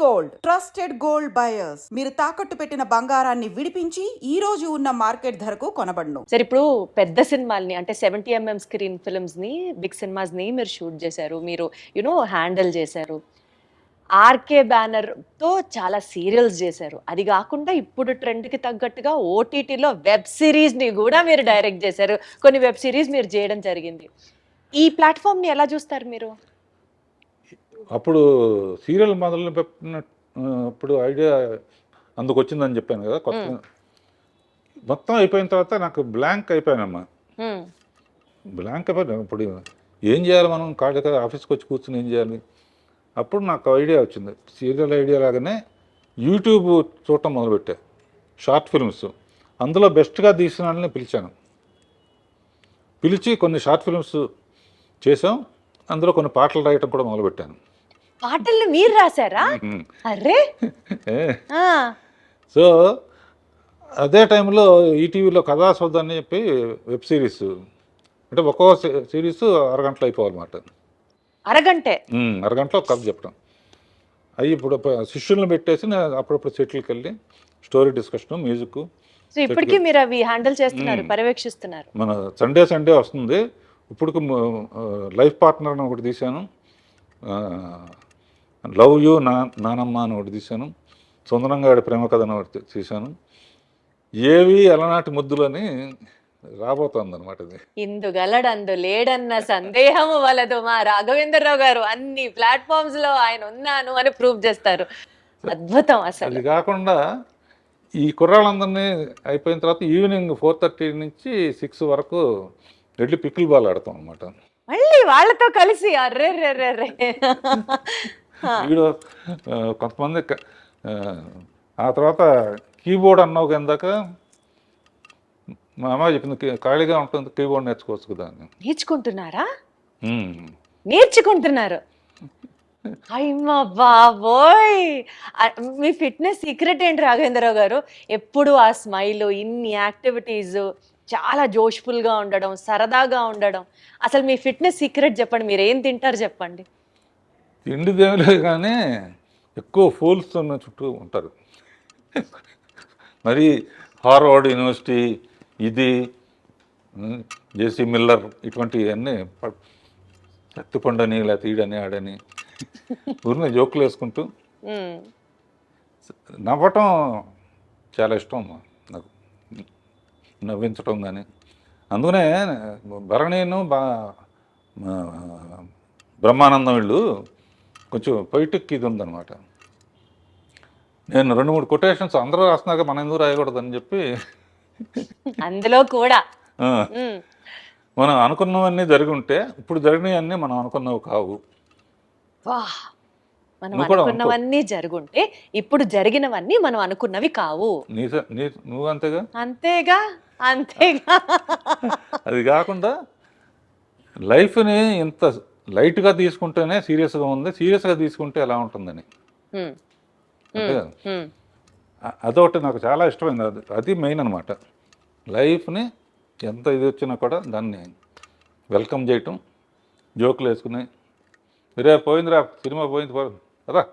Gold trusted gold buyers మీరు తాకట్టు పెట్టిన బంగారాన్ని విడిపించి ఈ రోజు ఉన్న మార్కెట్ ధరకు కొనబడును. సరే, ఇప్పుడు పెద్ద సినిమాల్ని అంటే 70 mm స్క్రీన్ ఫిల్మ్స్ ని, బిగ్ సినిమాస్ ని మీరు షూట్ చేశారు, మీరు హ్యాండిల్ చేశారు. ఆర్కే బ్యానర్ తో చాలా సీరియల్స్ చేశారు. అది కాకుండా ఇప్పుడు ట్రెండ్ కి తగ్గట్టుగా ఓటీటీలో వెబ్ సిరీస్ ని కూడా మీరు డైరెక్ట్ చేశారు. కొన్ని వెబ్ సిరీస్ మీరు చేయడం జరిగింది. ఈ ప్లాట్ఫామ్ ని ఎలా చూస్తారు మీరు? అప్పుడు సీరియల్ మొదలు పెట్టిన అప్పుడు ఐడియా అందుకు వచ్చిందని చెప్పాను కదా, కొత్త మొత్తం అయిపోయిన తర్వాత నాకు బ్లాంక్ అయిపోయానమ్మా. బ్లాంక్ అయిపోయాను. ఇప్పుడు ఏం చేయాలి మనం? కాళ్ళ ఆఫీస్కి వచ్చి కూర్చుని ఏం చేయాలి? అప్పుడు నాకు ఐడియా వచ్చింది. సీరియల్ ఐడియా లాగానే యూట్యూబ్ చూడటం మొదలుపెట్టా. షార్ట్ ఫిల్మ్స్ అందులో బెస్ట్గా తీసిన వాళ్ళని పిలిచి కొన్ని షార్ట్ ఫిల్మ్స్ చేసాం. అందులో కొన్ని పాటలు రాయటం కూడా మొదలుపెట్టాను. పాటల్ని మీరు రాశారా? అరే సో అదే టైంలో ఈటీవీలో కథాసౌధ అని చెప్పి వెబ్ సిరీస్, అంటే ఒక్కో సిరీస్ అరగంటలో అయిపోవాలన్నమాట. అరగంటలో కథ చెప్పడం. అవి ఇప్పుడు శిష్యులను పెట్టేసి నేను అప్పుడప్పుడు సెటిల్కి వెళ్ళి స్టోరీ డిస్కషన్, మ్యూజిక్. సో ఇప్పటికీ మీరు అవి హ్యాండిల్ చేస్తున్నారు, పర్యవేక్షిస్తున్నారు. మన సండే వస్తుంది. ఇప్పుడు లైఫ్ పార్ట్నర్ అని ఒకటి తీశాను, లవ్ యూ నానమ్మ అని ఒకటి తీశాను, సుందరంగాడి ప్రేమ కథ అని ఒకటి తీశాను, ఏవి అలనాటి ముద్దులని రాబోతోంది అనమాట. ఇది ఇందుగలడందు లేడన్న సందేహము వలదు. మా రాఘవేంద్రరావు గారు అన్ని ప్లాట్ఫామ్స్ లో ఆయన ఉన్నాను అని ప్రూవ్ చేస్తారు. అద్భుతం అసలు. అది కాకుండా ఈ కుర్రాళ్ళందరినీ అయిపోయిన తర్వాత ఈవినింగ్ 4:30 నుంచి 6 వరకు వెళ్ళి పికిల్ బాల్ ఆడతాం అనమాట. మళ్ళీ వాళ్ళతో కలిసి అర్రే వీడు కొంతమంది ఆ తర్వాత కీబోర్డ్ అన్నావు కిందాక మా అమ్మాయి చెప్పింది, ఖాళీగా ఉంటుంది కీబోర్డ్ నేర్చుకోవచ్చు కదా అని. నేర్చుకుంటున్నారు. అయ్యమ్మా బాబోయ్! మీ ఫిట్నెస్ సీక్రెట్ ఏంటి రాఘవేంద్రరావు గారు? ఎప్పుడు ఆ స్మైల్, ఇన్ని యాక్టివిటీస్, చాలా జోష్ఫుల్గా ఉండడం, సరదాగా ఉండడం. అసలు మీ ఫిట్నెస్ సీక్రెట్ చెప్పండి. మీరు ఏం తింటారు చెప్పండి. తిండి దేవులే కానీ ఎక్కువ ఫూల్స్ ఉన్న చుట్టూ ఉంటారు. మరి హార్వర్డ్ యూనివర్సిటీ, ఇది జేసీ మిల్లర్, ఇటువంటివన్నీ ఎత్తుపండని లేకపోతే ఈడని ఆడని ఊరిని జోకులు వేసుకుంటూ నవ్వటం చాలా ఇష్టం నాకు, నవ్వించటం. కానీ అందుకనే భరణీను బ్రహ్మానందం వీళ్ళు కొంచెం పొయిటిక్ ఇది ఉందన్నమాట. నేను 2-3 కొటేషన్స్ అందరూ రాస్తున్నాక మనం ఎందుకు రాయకూడదని చెప్పి అందులో కూడా మనం అనుకున్నవన్నీ జరిగి ఉంటే ఇప్పుడు జరిగినవన్నీ మనం అనుకున్నవి కావు. మనం అనుకున్నవన్నీ జరుగుంటే ఇప్పుడు జరిగినవన్నీ మనం అనుకున్నవి కావు. నువ్వు అంతేగా అంతేగా అంతేగా. అది కాకుండా లైఫ్ని ఇంత లైట్గా తీసుకుంటేనే సీరియస్గా ఉంది, సీరియస్గా తీసుకుంటే ఎలా ఉంటుందని. అదొకటి నాకు చాలా ఇష్టమైంది. అది మెయిన్ అనమాట. లైఫ్ని ఎంత ఇది వచ్చినా కూడా దాన్ని వెల్కమ్ చేయటం, జోకులు వేసుకుని పోయిందిరా సినిమా పోయింది రా.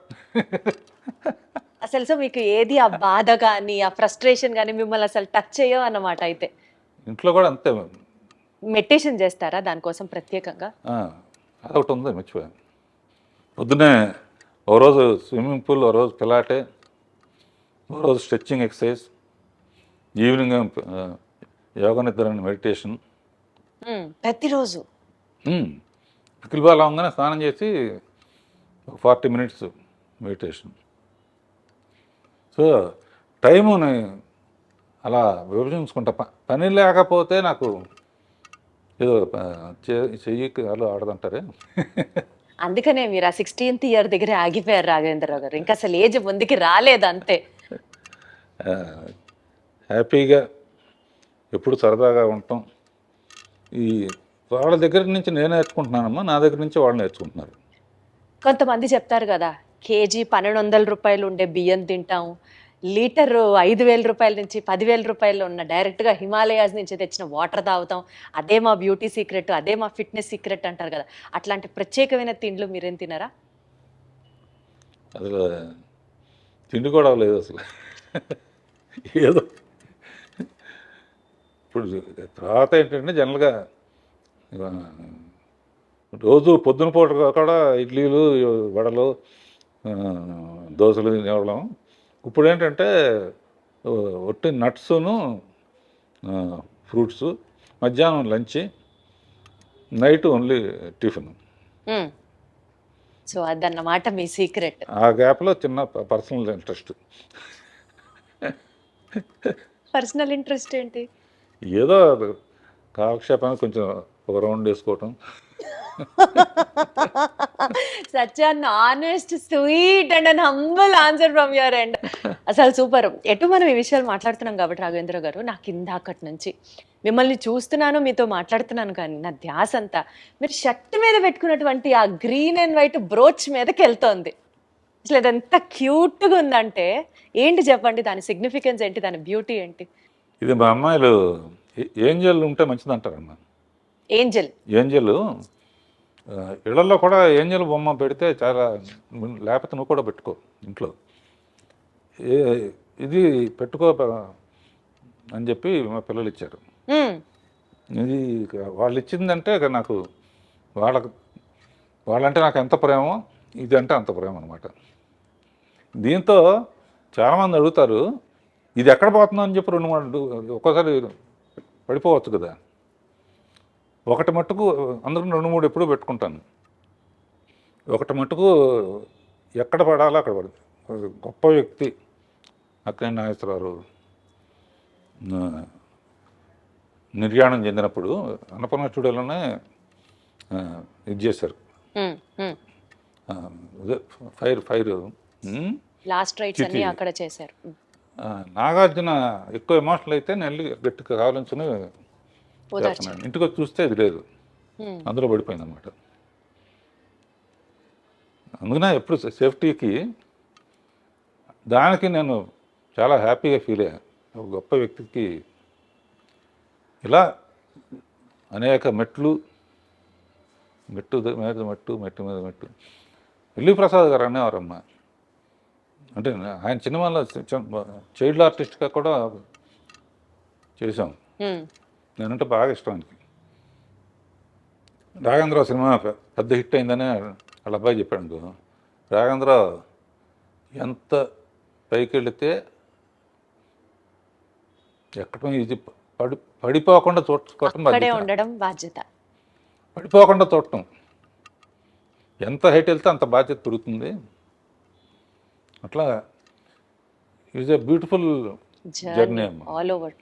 అసలు సో మీకు ఏది ఆ బాధ కానీ ఆ ఫ్రస్ట్రేషన్ కానీ మిమ్మల్ని అసలు టచ్ చేయవు అన్నమాట. అయితే ఇంట్లో కూడా అంతే. మెడిటేషన్ చేస్తారా దానికోసం ప్రత్యేకంగా? అదొకటి ఉంది, మర్చిపోయాను. పొద్దునే ఓ రోజు స్విమ్మింగ్ పూల్, ఓ రోజు పిలాటే, ఓ రోజు స్ట్రెచ్చింగ్ ఎక్సర్సైజ్, ఈవినింగ్ యోగా నిద్ర మెడిటేషన్. ప్రతిరోజు పికిల్ బాల్ అవగానే స్నానం చేసి 40 minutes మెడిటేషన్. సో టైముని అలా విభజించుకుంటా. పని లేకపోతే నాకు ఏదో చెయ్యి అలా ఆడదంటారే. అందుకనే మీరు ఆ 16th year దగ్గర ఆగిపోయారు రాఘవేంద్రరావు గారు. ఇంకా అసలు ఏజ్ ముందుకి రాలేదు అంతే. హ్యాపీగా ఎప్పుడు సరదాగా ఉంటాం. ఈ వాళ్ళ దగ్గర నుంచి నేను నేర్చుకుంటున్నానమ్మా, నా దగ్గర నుంచి వాళ్ళు నేర్చుకుంటున్నారు. కొంతమంది చెప్తారు కదా, కేజీ 1200 రూపాయలు ఉండే బియ్యం తింటాం, లీటర్ 5,000 రూపాయల నుంచి 10,000 రూపాయలు ఉన్న డైరెక్ట్గా హిమాలయాస్ నుంచి తెచ్చిన వాటర్ తాగుతాం, అదే మా బ్యూటీ సీక్రెట్, అదే మా ఫిట్నెస్ సీక్రెట్ అంటారు కదా. అట్లాంటి ప్రత్యేకమైన తిండ్లు మీరేం తినరా? అది తిండి కూడా లేదు అసలు. ఏదో ఇప్పుడు తర్వాత ఏంటంటే జనరల్గా రోజు పొద్దున పూట కూడా ఇడ్లీలు, వడలు, ఆ, దోశలు తినేవాళ్ళం. ఇప్పుడు ఏంటంటే ఒట్టి నట్స్ను, ఫ్రూట్స్, మధ్యాహ్నం lunch, night only tiffin. So అదన్నమాట మీ సీక్రెట్. ఆ గ్యాప్లో చిన్న పర్సనల్ ఇంట్రెస్ట్, పర్సనల్ ఇంట్రెస్ట్ ఏంటి? ఏదో కాలక్షేపానికి కొంచెం ఒక రౌండ్ వేసుకోవటం. Such an honest, sweet and an humble answer from your end. అసలు సూపర్. ఎటు మనం ఈ విషయాలు మాట్లాడుతున్నాం కాబట్టి రాఘవేంద్ర గారు, నాకు ఇందాకటి నుంచి మిమ్మల్ని చూస్తున్నాను, మీతో మాట్లాడుతున్నాను, కానీ నా ధ్యాస అంతా మీరు షర్ట్ మీద పెట్టుకున్నటువంటి ఆ గ్రీన్ అండ్ వైట్ బ్రోచ్ మీదకి వెళ్తోంది. అసలు అది ఎంత క్యూట్గా ఉందంటే ఏంటి చెప్పండి, దాని సిగ్నిఫికెన్స్ ఏంటి, దాని బ్యూటీ ఏంటి? ఇది మా అమ్మాయిలు ఏంజల్ ఉంటే మంచిది అంటారమ్మా. ఏంజల్. ఏంజల్ ఇళ్లలో కూడా ఏంజల్ బొమ్మ పెడితే చాలా, లేకపోతే నువ్వు కూడా పెట్టుకో ఇంట్లో. ఇది పెట్టుకో అని చెప్పి మా పిల్లలు ఇచ్చారు. ఇది వాళ్ళు ఇచ్చిందంటే ఇక నాకు వాళ్ళంటే నాకు ఎంత ప్రేమో, ఇది అంటే అంత ప్రేమ అనమాట. దీంతో చాలామంది అడుగుతారు, ఇది ఎక్కడ పోతుందో అని చెప్పి 2-3 ఒక్కోసారి పడిపోవచ్చు కదా. ఒకటి మట్టుకు అందరూ 2-3 ఎప్పుడూ పెట్టుకుంటాను. ఒకటి మట్టుకు ఎక్కడ పడాలో అక్కడ పడుతుంది. గొప్ప వ్యక్తి అక్కినేని నాగేశ్వరరావు నిర్యాణం చెందినప్పుడు అన్నపూర్ణ స్టూడియోలోనే ఇది చేశారు. ఫైర్ లాస్ట్ రైట్స్ అన్ని అక్కడ చేశారు. నాగార్జున ఎక్కువ ఎమోషనల్ అయితే నేను వెళ్ళి గట్టిగా కావాలని ఇంటికి వచ్చి చూస్తే ఇది లేదు, అందులో పడిపోయింది అనమాట. అందుకనే ఎప్పుడు సేఫ్టీకి దానికి నేను చాలా హ్యాపీగా ఫీల్ అయ్యాను. ఒక గొప్ప వ్యక్తికి ఇలా అనేక మెట్టు మీద మెట్టు. ఎల్వి ప్రసాద్ గారు అనేవారమ్మ. అంటే ఆయన సినిమాలో చైల్డ్ ఆర్టిస్ట్గా కూడా చేశాం. నేనంటే బాగా ఇష్టం ఆయనకి. రాఘవేంద్ర సినిమా పెద్ద హిట్ అయిందని వాళ్ళ అబ్బాయి చెప్పాడు. రాఘవేంద్ర ఎంత పైకి వెళితే ఎక్కడ ఇది పడిపోకుండా చూడటం ఉండడం బాధ్యత. పడిపోకుండా చూడటం, ఎంత హైట్ వెళ్తే అంత బాధ్యత పెరుగుతుంది. అట్లా is a beautiful journey all over.